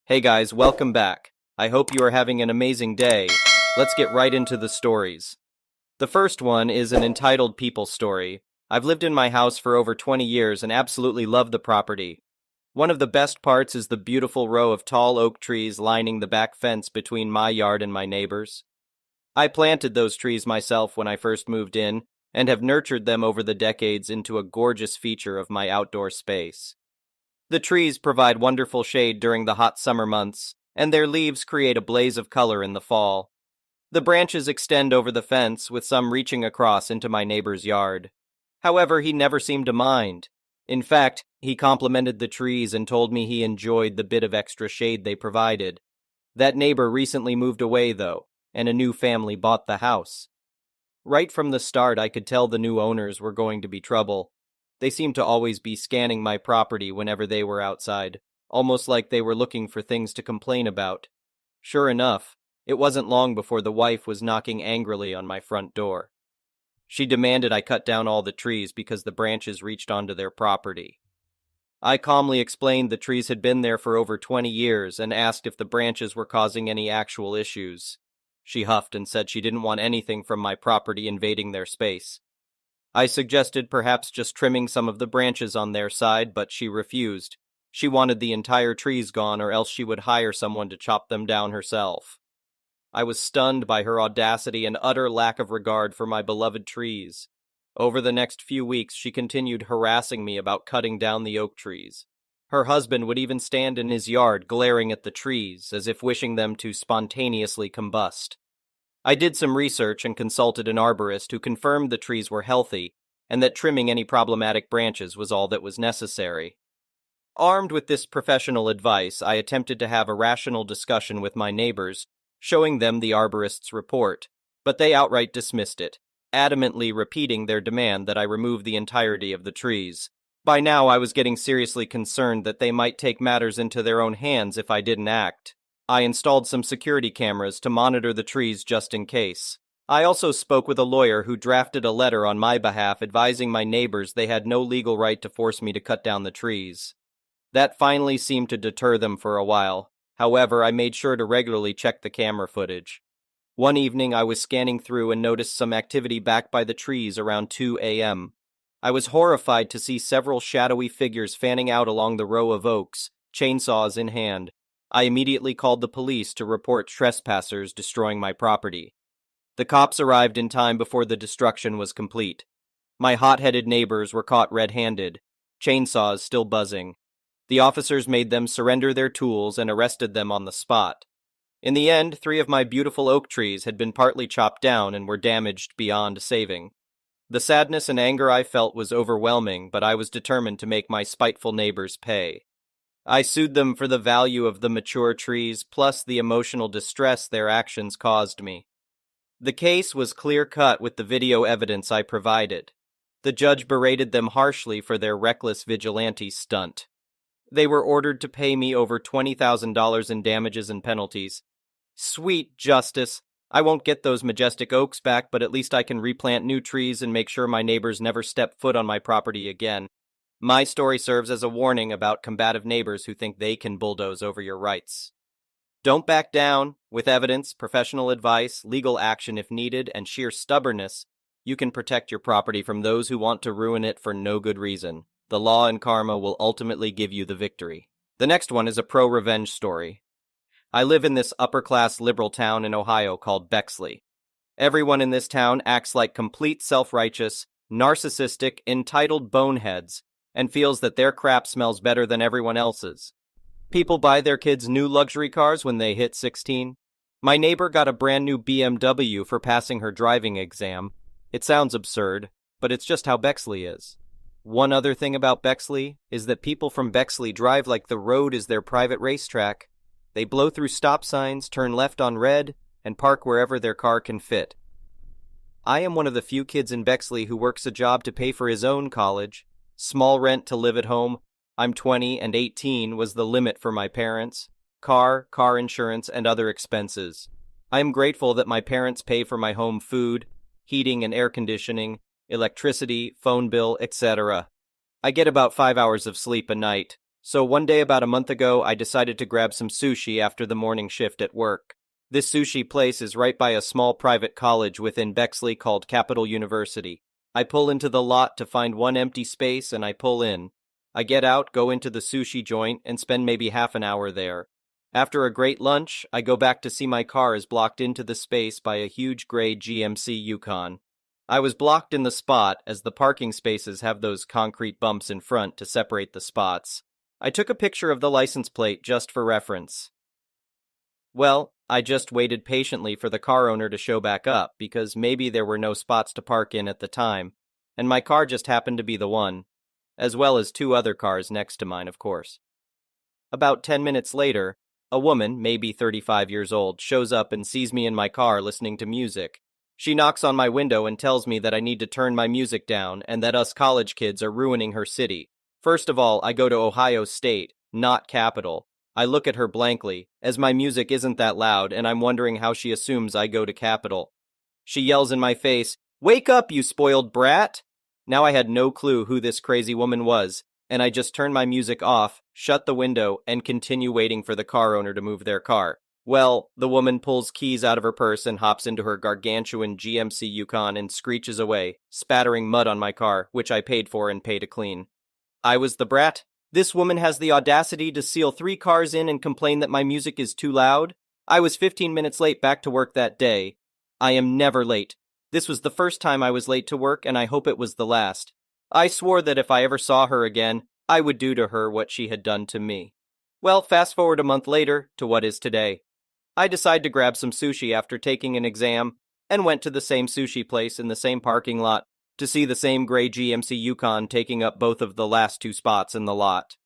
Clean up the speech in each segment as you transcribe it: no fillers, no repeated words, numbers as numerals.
Hey guys, welcome back. I hope you are having an amazing day. Let's get right into the stories. The first one is an entitled people story. I've lived in my house for over 20 years and absolutely love the property. One of the best parts is the beautiful row of tall oak trees lining the back fence between my yard and my neighbor's. I planted those trees myself when I first moved in and have nurtured them over the decades into a gorgeous feature of my outdoor space. The trees provide wonderful shade during the hot summer months, and their leaves create a blaze of color in the fall. The branches extend over the fence, with some reaching across into my neighbor's yard. However, he never seemed to mind. In fact, he complimented the trees and told me he enjoyed the bit of extra shade they provided. That neighbor recently moved away, though, and a new family bought the house. Right from the start, I could tell the new owners were going to be trouble. They seemed to always be scanning my property whenever they were outside, almost like they were looking for things to complain about. Sure enough, it wasn't long before the wife was knocking angrily on my front door. She demanded I cut down all the trees because the branches reached onto their property. I calmly explained the trees had been there for over 20 years and asked if the branches were causing any actual issues. She huffed and said she didn't want anything from my property invading their space. I suggested perhaps just trimming some of the branches on their side, but she refused. She wanted the entire trees gone, or else she would hire someone to chop them down herself. I was stunned by her audacity and utter lack of regard for my beloved trees. Over the next few weeks, she continued harassing me about cutting down the oak trees. Her husband would even stand in his yard glaring at the trees, as if wishing them to spontaneously combust. I did some research and consulted an arborist who confirmed the trees were healthy and that trimming any problematic branches was all that was necessary. Armed with this professional advice, I attempted to have a rational discussion with my neighbors, showing them the arborist's report, but they outright dismissed it, adamantly repeating their demand that I remove the entirety of the trees. By now, I was getting seriously concerned that they might take matters into their own hands if I didn't act. I installed some security cameras to monitor the trees just in case. I also spoke with a lawyer who drafted a letter on my behalf advising my neighbors they had no legal right to force me to cut down the trees. That finally seemed to deter them for a while. However, I made sure to regularly check the camera footage. One evening, I was scanning through and noticed some activity back by the trees around 2 a.m. I was horrified to see several shadowy figures fanning out along the row of oaks, chainsaws in hand. I immediately called the police to report trespassers destroying my property. The cops arrived in time before the destruction was complete. My hot-headed neighbors were caught red-handed, chainsaws still buzzing. The officers made them surrender their tools and arrested them on the spot. In the end, 3 of my beautiful oak trees had been partly chopped down and were damaged beyond saving. The sadness and anger I felt was overwhelming, but I was determined to make my spiteful neighbors pay. I sued them for the value of the mature trees, plus the emotional distress their actions caused me. The case was clear-cut with the video evidence I provided. The judge berated them harshly for their reckless vigilante stunt. They were ordered to pay me over $20,000 in damages and penalties. Sweet justice! I won't get those majestic oaks back, but at least I can replant new trees and make sure my neighbors never step foot on my property again. My story serves as a warning about combative neighbors who think they can bulldoze over your rights. Don't back down. With evidence, professional advice, legal action if needed, and sheer stubbornness, you can protect your property from those who want to ruin it for no good reason. The law and karma will ultimately give you the victory. The next one is a pro-revenge story. I live in this upper-class liberal town in Ohio called Bexley. Everyone in this town acts like complete self-righteous, narcissistic, entitled boneheads, and feels that their crap smells better than everyone else's. People buy their kids new luxury cars when they hit 16. My neighbor got a brand new BMW for passing her driving exam. It sounds absurd, but it's just how Bexley is. One other thing about Bexley is that people from Bexley drive like the road is their private racetrack. They blow through stop signs, turn left on red, and park wherever their car can fit. I am one of the few kids in Bexley who works a job to pay for his own college. Small rent to live at home. I'm 20 and 18 was the limit for my parents. Car insurance, and other expenses. I am grateful that my parents pay for my home food, heating and air conditioning, electricity, phone bill, etc. I get about 5 hours of sleep a night, So one day about a month ago, I decided to grab some sushi after the morning shift at work. This sushi place is right by a small private college within Bexley called Capital University. I pull into the lot to find one empty space and I pull in. I get out, go into the sushi joint, and spend maybe half an hour there. After a great lunch, I go back to see my car is blocked into the space by a huge gray GMC Yukon. I was blocked in the spot as the parking spaces have those concrete bumps in front to separate the spots. I took a picture of the license plate just for reference. Well, I just waited patiently for the car owner to show back up because maybe there were no spots to park in at the time, and my car just happened to be the one, as well as two other cars next to mine, of course. About 10 minutes later, a woman, maybe 35 years old, shows up and sees me in my car listening to music. She knocks on my window and tells me that I need to turn my music down and that us college kids are ruining her city. First of all, I go to Ohio State, not Capital. I look at her blankly, as my music isn't that loud and I'm wondering how she assumes I go to Capital. She yells in my face, "Wake up, you spoiled brat!" Now I had no clue who this crazy woman was, and I just turn my music off, shut the window, and continue waiting for the car owner to move their car. Well, the woman pulls keys out of her purse and hops into her gargantuan GMC Yukon and screeches away, spattering mud on my car, which I paid for and pay to clean. I was the brat? This woman has the audacity to seal 3 cars in and complain that my music is too loud? I was 15 minutes late back to work that day. I am never late. This was the first time I was late to work, and I hope it was the last. I swore that if I ever saw her again, I would do to her what she had done to me. Well, fast forward a month later to what is today. I decide to grab some sushi after taking an exam, and went to the same sushi place in the same parking lot to see the same gray GMC Yukon taking up both of the last 2 spots in the lot.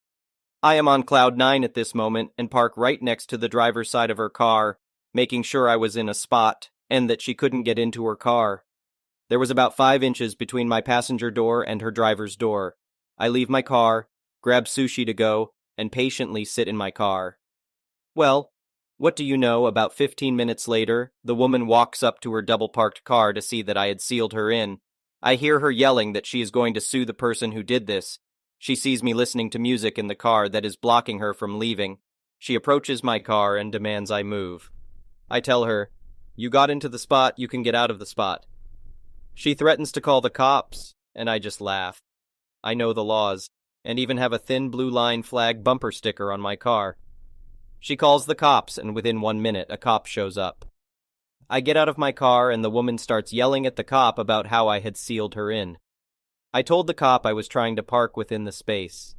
I am on cloud 9 at this moment and park right next to the driver's side of her car, making sure I was in a spot and that she couldn't get into her car. There was about 5 inches between my passenger door and her driver's door. I leave my car, grab sushi to go, and patiently sit in my car. Well, what do you know, about 15 minutes later, the woman walks up to her double-parked car to see that I had sealed her in. I hear her yelling that she is going to sue the person who did this. She sees me listening to music in the car that is blocking her from leaving. She approaches my car and demands I move. I tell her, "You got into the spot, you can get out of the spot." She threatens to call the cops, and I just laugh. I know the laws, and even have a thin blue line flag bumper sticker on my car. She calls the cops, and within 1 minute, a cop shows up. I get out of my car, and the woman starts yelling at the cop about how I had sealed her in. I told the cop I was trying to park within the space.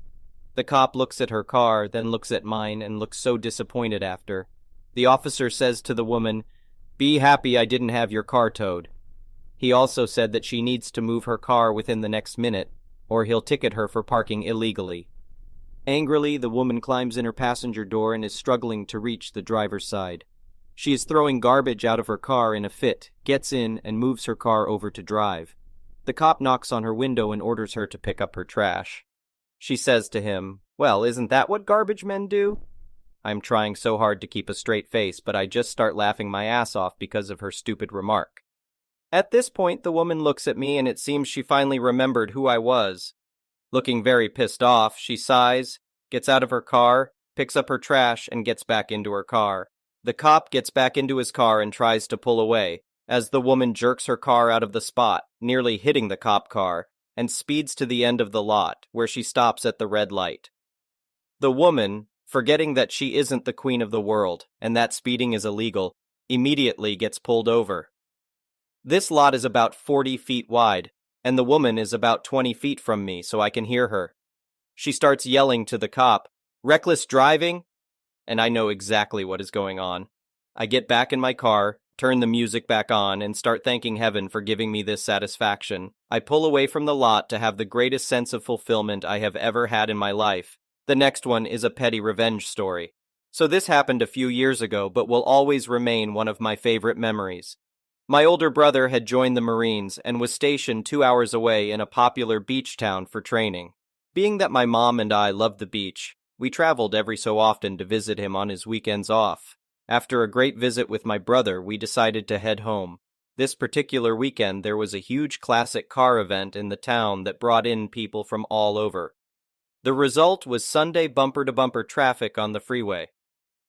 The cop looks at her car, then looks at mine, and looks so disappointed after. The officer says to the woman, "Be happy I didn't have your car towed." He also said that she needs to move her car within the next minute, or he'll ticket her for parking illegally. Angrily, the woman climbs in her passenger door and is struggling to reach the driver's side. She is throwing garbage out of her car in a fit, gets in, and moves her car over to drive. The cop knocks on her window and orders her to pick up her trash. She says to him, "Well, isn't that what garbage men do?" I'm trying so hard to keep a straight face, but I just start laughing my ass off because of her stupid remark. At this point, the woman looks at me and it seems she finally remembered who I was. Looking very pissed off, she sighs, gets out of her car, picks up her trash, and gets back into her car. The cop gets back into his car and tries to pull away, as the woman jerks her car out of the spot, nearly hitting the cop car, and speeds to the end of the lot, where she stops at the red light. The woman, forgetting that she isn't the queen of the world, and that speeding is illegal, immediately gets pulled over. This lot is about 40 feet wide, and the woman is about 20 feet from me, so I can hear her. She starts yelling to the cop, "Reckless driving?" And I know exactly what is going on. I get back in my car, turn the music back on, and start thanking heaven for giving me this satisfaction. I pull away from the lot to have the greatest sense of fulfillment I have ever had in my life. The next one is a petty revenge story. So this happened a few years ago, but will always remain one of my favorite memories. My older brother had joined the Marines and was stationed 2 hours away in a popular beach town for training. Being that my mom and I loved the beach, we traveled every so often to visit him on his weekends off. After a great visit with my brother, we decided to head home. This particular weekend, there was a huge classic car event in the town that brought in people from all over. The result was Sunday bumper-to-bumper traffic on the freeway.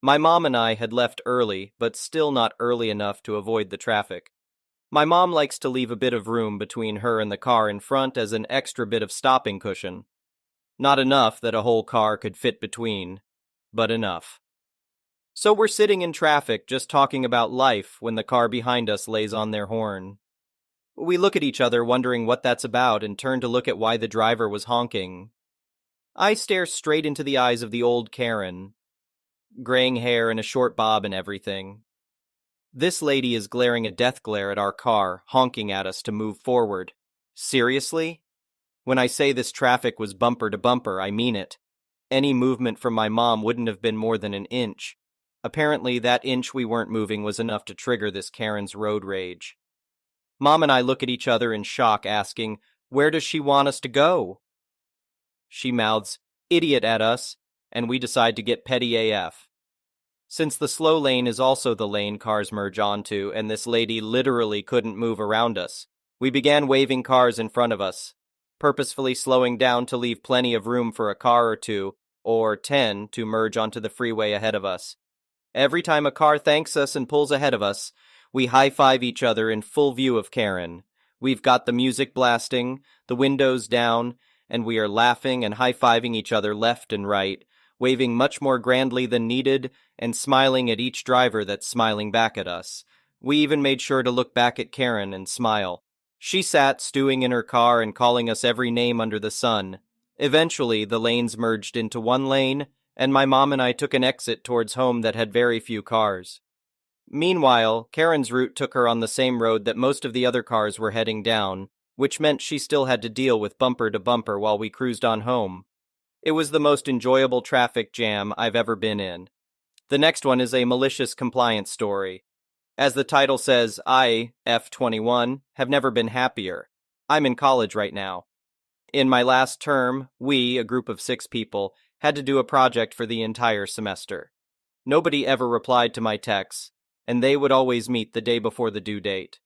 My mom and I had left early, but still not early enough to avoid the traffic. My mom likes to leave a bit of room between her and the car in front as an extra bit of stopping cushion. Not enough that a whole car could fit between, but enough. So we're sitting in traffic just talking about life when the car behind us lays on their horn. We look at each other wondering what that's about and turn to look at why the driver was honking. I stare straight into the eyes of the old Karen, graying hair and a short bob and everything. This lady is glaring a death glare at our car, honking at us to move forward. Seriously? When I say this traffic was bumper to bumper, I mean it. Any movement from my mom wouldn't have been more than an inch. Apparently, that inch we weren't moving was enough to trigger this Karen's road rage. Mom and I look at each other in shock, asking, "Where does she want us to go?" She mouths, "Idiot," at us, and we decide to get petty AF. Since the slow lane is also the lane cars merge onto, and this lady literally couldn't move around us, we began waving cars in front of us, purposefully slowing down to leave plenty of room for a car or two, or 10, to merge onto the freeway ahead of us. Every time a car thanks us and pulls ahead of us, we high-five each other in full view of Karen. We've got the music blasting, the windows down, and we are laughing and high-fiving each other left and right, waving much more grandly than needed, and smiling at each driver that's smiling back at us. We even made sure to look back at Karen and smile. She sat stewing in her car and calling us every name under the sun. Eventually, the lanes merged into one lane, and my mom and I took an exit towards home that had very few cars. Meanwhile, Karen's route took her on the same road that most of the other cars were heading down, which meant she still had to deal with bumper to bumper while we cruised on home. It was the most enjoyable traffic jam I've ever been in. The next one is a malicious compliance story. As the title says, I, F21, have never been happier. I'm in college right now. In my last term, we, a group of 6 people, had to do a project for the entire semester. Nobody ever replied to my texts, and they would always meet the day before the due date.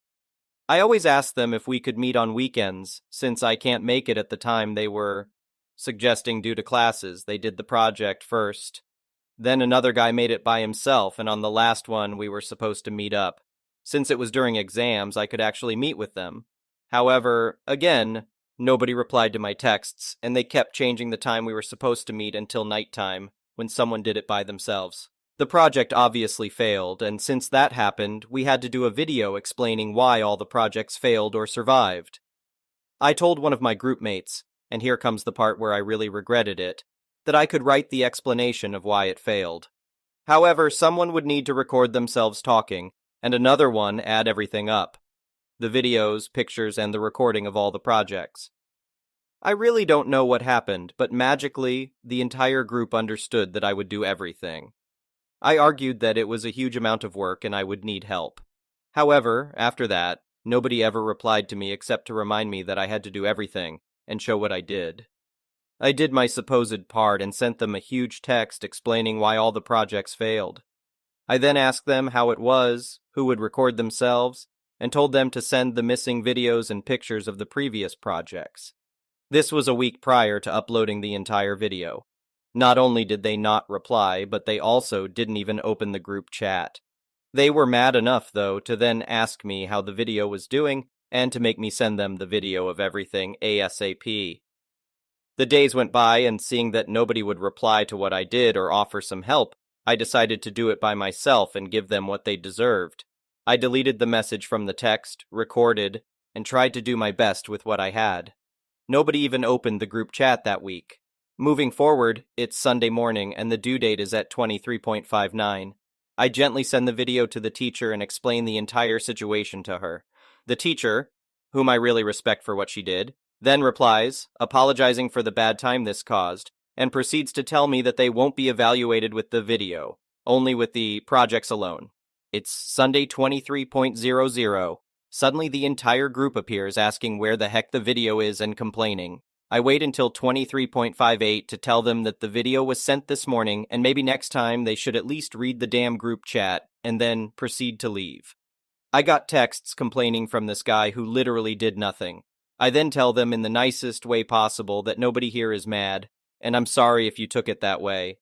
I always asked them if we could meet on weekends, since I can't make it at the time they were suggesting due to classes. They did the project first. Then another guy made it by himself, and on the last one we were supposed to meet up. Since it was during exams, I could actually meet with them. However, again, nobody replied to my texts, and they kept changing the time we were supposed to meet until nighttime, when someone did it by themselves. The project obviously failed, and since that happened, we had to do a video explaining why all the projects failed or survived. I told one of my group mates, and here comes the part where I really regretted it, that I could write the explanation of why it failed. However, someone would need to record themselves talking, and another one add everything up. The videos, pictures, and the recording of all the projects. I really don't know what happened, but magically, the entire group understood that I would do everything. I argued that it was a huge amount of work and I would need help. However, after that, nobody ever replied to me except to remind me that I had to do everything and show what I did. I did my supposed part and sent them a huge text explaining why all the projects failed. I then asked them how it was, who would record themselves, and told them to send the missing videos and pictures of the previous projects. This was a week prior to uploading the entire video. Not only did they not reply, but they also didn't even open the group chat. They were mad enough, though, to then ask me how the video was doing and to make me send them the video of everything ASAP. The days went by, and seeing that nobody would reply to what I did or offer some help, I decided to do it by myself and give them what they deserved. I deleted the message from the text, recorded, and tried to do my best with what I had. Nobody even opened the group chat that week. Moving forward, it's Sunday morning and the due date is at 23:59. I gently send the video to the teacher and explain the entire situation to her. The teacher, whom I really respect for what she did, then replies, apologizing for the bad time this caused, and proceeds to tell me that they won't be evaluated with the video, only with the projects alone. It's Sunday 23:00. Suddenly the entire group appears asking where the heck the video is and complaining. I wait until 23:58 to tell them that the video was sent this morning and maybe next time they should at least read the damn group chat and then proceed to leave. I got texts complaining from this guy who literally did nothing. I then tell them in the nicest way possible that nobody here is mad and I'm sorry if you took it that way.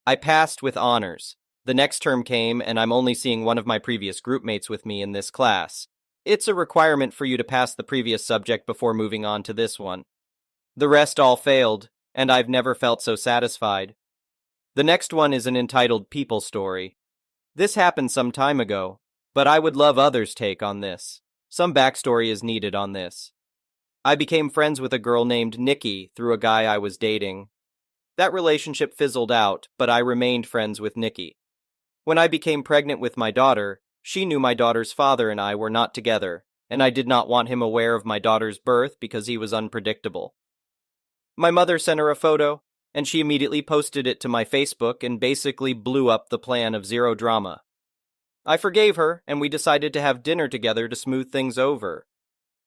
I passed with honors. The next term came, and I'm only seeing one of my previous groupmates with me in this class. It's a requirement for you to pass the previous subject before moving on to this one. The rest all failed, and I've never felt so satisfied. The next one is an entitled people story. This happened some time ago, but I would love others' take on this. Some backstory is needed on this. I became friends with a girl named Nikki through a guy I was dating. That relationship fizzled out, but I remained friends with Nikki. When I became pregnant with my daughter, she knew my daughter's father and I were not together, and I did not want him aware of my daughter's birth because he was unpredictable. My mother sent her a photo, and she immediately posted it to my Facebook and basically blew up the plan of zero drama. I forgave her, and we decided to have dinner together to smooth things over.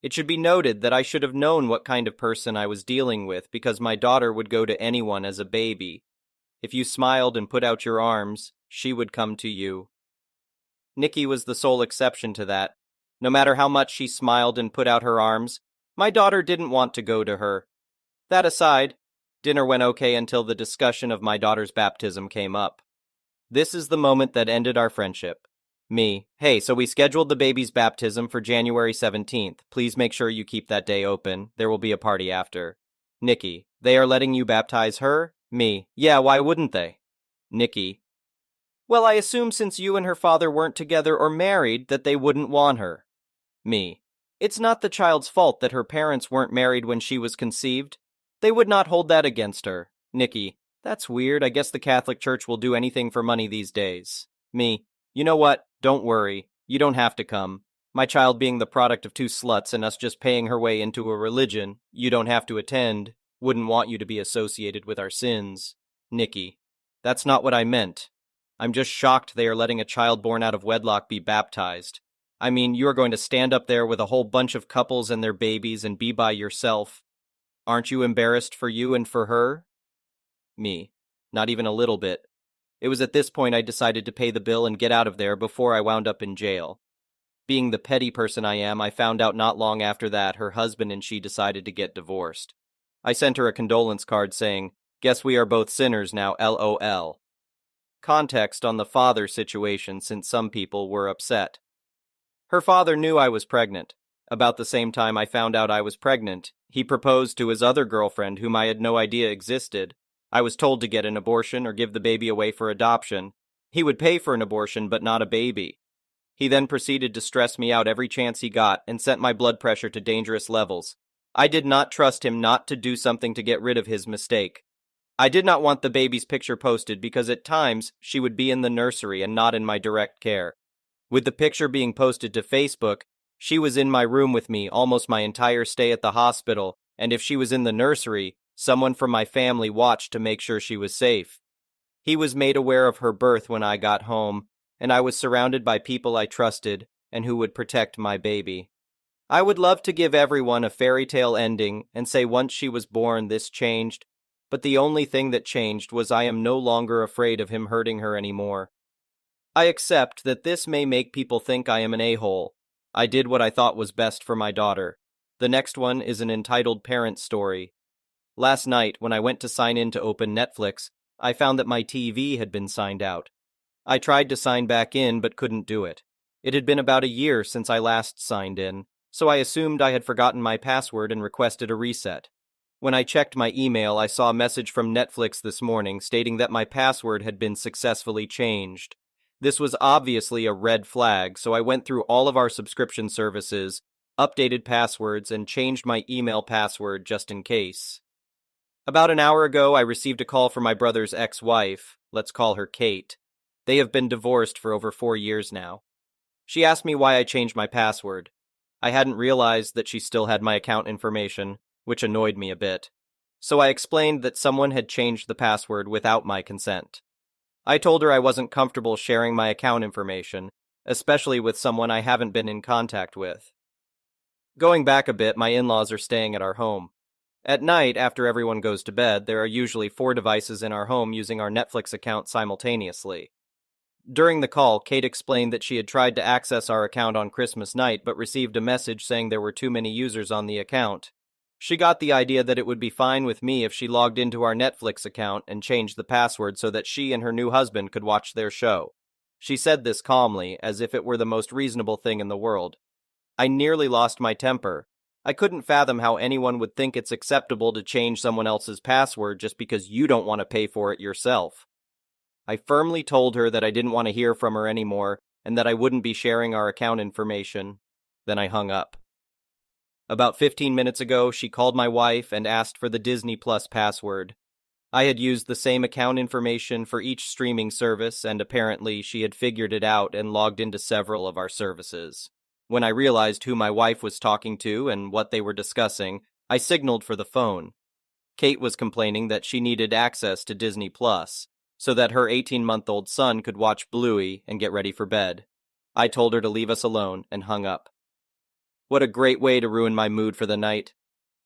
It should be noted that I should have known what kind of person I was dealing with because my daughter would go to anyone as a baby. If you smiled and put out your arms, she would come to you. Nikki was the sole exception to that. No matter how much she smiled and put out her arms, my daughter didn't want to go to her. That aside, dinner went okay until the discussion of my daughter's baptism came up. This is the moment that ended our friendship. Me, hey, so we scheduled the baby's baptism for January 17th. Please make sure you keep that day open. There will be a party after. Nikki, they are letting you baptize her? Me, yeah, why wouldn't they? Nikki, well, I assume since you and her father weren't together or married that they wouldn't want her. Me, it's not the child's fault that her parents weren't married when she was conceived. They would not hold that against her. Nikki, that's weird. I guess the Catholic Church will do anything for money these days. Me, you know what? Don't worry. You don't have to come. My child being the product of two sluts and us just paying her way into a religion you don't have to attend, wouldn't want you to be associated with our sins. Nikki, that's not what I meant. I'm just shocked they are letting a child born out of wedlock be baptized. I mean, you are going to stand up there with a whole bunch of couples and their babies and be by yourself. Aren't you embarrassed for you and for her? Me, not even a little bit. It was at this point I decided to pay the bill and get out of there before I wound up in jail. Being the petty person I am, I found out not long after that her husband and she decided to get divorced. I sent her a condolence card saying, "Guess we are both sinners now, LOL." Context on the father situation since some people were upset. Her father knew I was pregnant. About the same time I found out I was pregnant, he proposed to his other girlfriend whom I had no idea existed. I was told to get an abortion or give the baby away for adoption. He would pay for an abortion but not a baby. He then proceeded to stress me out every chance he got and sent my blood pressure to dangerous levels. I did not trust him not to do something to get rid of his mistake. I did not want the baby's picture posted because at times she would be in the nursery and not in my direct care. With the picture being posted to Facebook, she was in my room with me almost my entire stay at the hospital, and if she was in the nursery, someone from my family watched to make sure she was safe. He was made aware of her birth when I got home, and I was surrounded by people I trusted and who would protect my baby. I would love to give everyone a fairy tale ending and say once she was born this changed, but the only thing that changed was I am no longer afraid of him hurting her anymore. I accept that this may make people think I am an a-hole. I did what I thought was best for my daughter. The next one is an entitled parent story. Last night, when I went to sign in to open Netflix, I found that my TV had been signed out. I tried to sign back in but couldn't do it. It had been about a year since I last signed in, so I assumed I had forgotten my password and requested a reset. When I checked my email, I saw a message from Netflix this morning stating that my password had been successfully changed. This was obviously a red flag, so I went through all of our subscription services, updated passwords, and changed my email password just in case. About an hour ago, I received a call from my brother's ex-wife, let's call her Kate. They have been divorced for over 4 years now. She asked me why I changed my password. I hadn't realized that she still had my account information, which annoyed me a bit. So I explained that someone had changed the password without my consent. I told her I wasn't comfortable sharing my account information, especially with someone I haven't been in contact with. Going back a bit, my in-laws are staying at our home. At night, after everyone goes to bed, there are usually 4 devices in our home using our Netflix account simultaneously. During the call, Kate explained that she had tried to access our account on Christmas night but received a message saying there were too many users on the account. She got the idea that it would be fine with me if she logged into our Netflix account and changed the password so that she and her new husband could watch their show. She said this calmly, as if it were the most reasonable thing in the world. I nearly lost my temper. I couldn't fathom how anyone would think it's acceptable to change someone else's password just because you don't want to pay for it yourself. I firmly told her that I didn't want to hear from her anymore and that I wouldn't be sharing our account information. Then I hung up. About 15 minutes ago, she called my wife and asked for the Disney Plus password. I had used the same account information for each streaming service, and apparently she had figured it out and logged into several of our services. When I realized who my wife was talking to and what they were discussing, I signaled for the phone. Kate was complaining that she needed access to Disney Plus, so that her 18-month-old son could watch Bluey and get ready for bed. I told her to leave us alone and hung up. What a great way to ruin my mood for the night.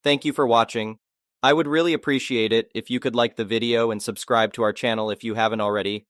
Thank you for watching. I would really appreciate it if you could like the video and subscribe to our channel if you haven't already.